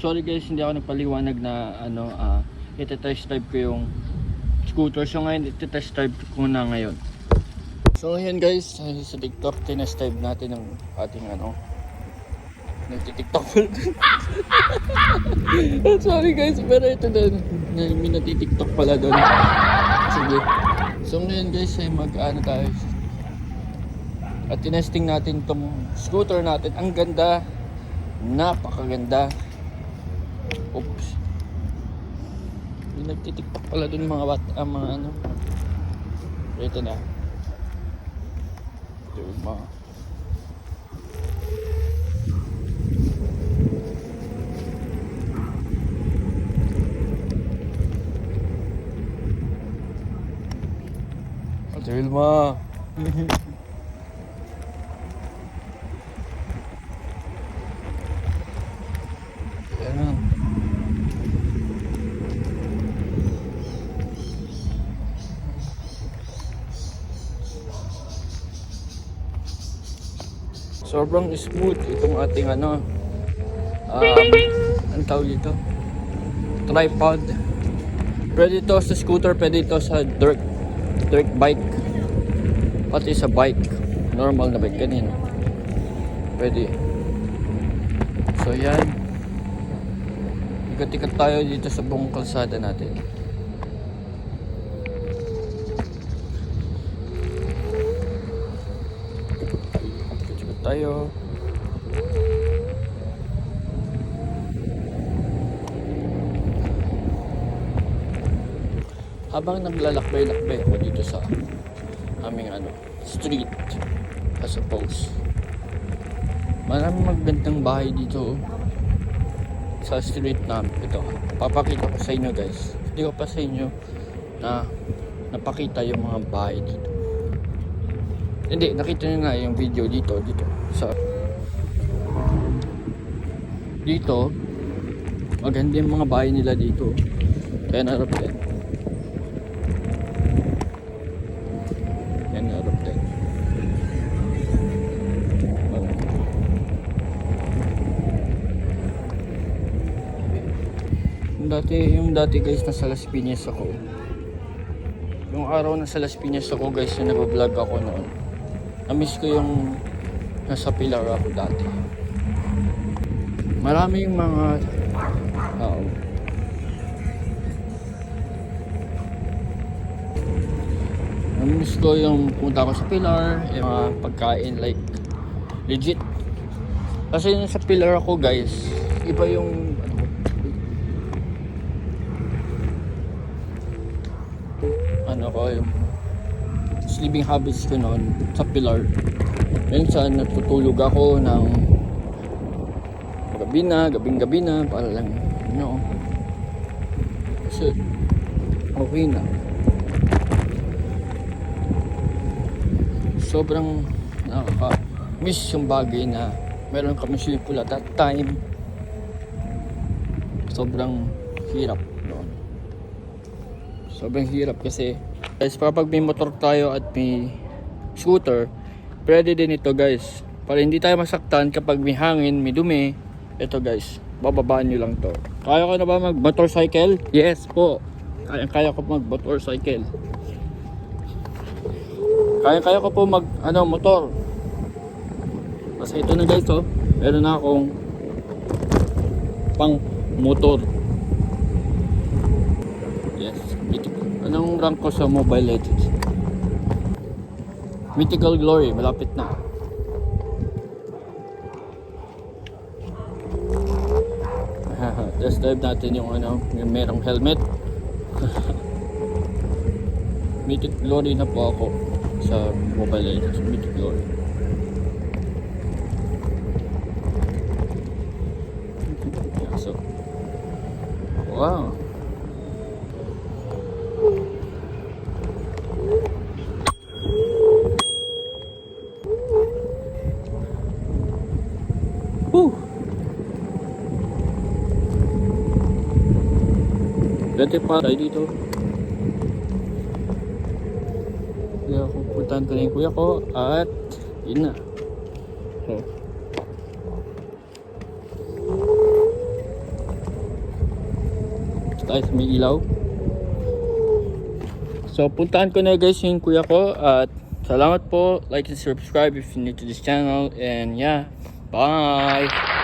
Sorry guys, hindi ako nagpaliwanag na iti-test drive ko yung scooter. So ngayon, iti-test drive ko na ngayon. So ngayon guys, sa TikTok, tinest drive natin ng ating nagti-TikTok. Sorry guys, pero ito din, may nati-TikTok pala doon. Sige. So ngayon guys, ay tayo. At tinesting natin tong scooter natin. Ang ganda, napakaganda. Oops. May nagti-TikTok pala dun mga ito na. Diba? Vilma. Ayan. Sobrang smooth itong ating ang tawag dito, tripod. Pwede ito sa scooter, pwede ito sa dirt bike, pati sa bike, normal na bike kanina pwede. So yan, ikat-ikat tayo dito sa buong kalsada natin. Ikat-ikat tayo. Habang naglalakbay-lakbay ako dito sa aming street, I suppose. Maraming magandang bahay dito sa street namin. Ito, papakita ko sa inyo guys. Hindi ko pa sa inyo na napakita yung mga bahay dito. Hindi, nakita nyo nga yung video dito maganda yung mga bahay nila dito. Kaya narap din. Yung dati guys, nasa Las Piñas ako. Yung araw nasa Las Piñas ako guys, yung nag-vlog ako noon. Na-miss ko yung nasa Pilar ako dati. Maraming mga tao. Na-miss ko yung punta ko sa Pilar, yung mga pagkain like legit. Kasi yung sa Pilar ako guys, iba yung yung sleeping habits ko noon sa Pilar. Minsan natutulog ako ng gabing-gabi na para lang kasi okay na. Sobrang nakaka-miss yung bagay na meron kami swimming pool at that time. Sobrang hirap noon. Sobrang hirap kasi guys, kapag may motor tayo at may scooter, pwede din ito guys, para hindi tayo masaktan kapag may hangin, may dumi. Ito guys, bababaan nyo lang to. Kaya ko na ba mag motorcycle? Yes po, kaya ko mag motorcycle. Kaya ko po mag motor. Kasi ito na guys, meron na akong pang motor. Yes, anong rank ko sa Mobile Legends? Mythical Glory, malapit na. Test drive natin yung yung merong helmet. Mythic Glory na po ako sa Mobile Legends. Mythic Glory. So, wow. Dati pa tayo dito. Kaya ako puntahan ko na yung kuya ko at yun na. So, tayo sa may ilaw. So puntahan ko na guys yung kuya ko. At salamat po. Like and subscribe if you're new to this channel. And yeah, bye!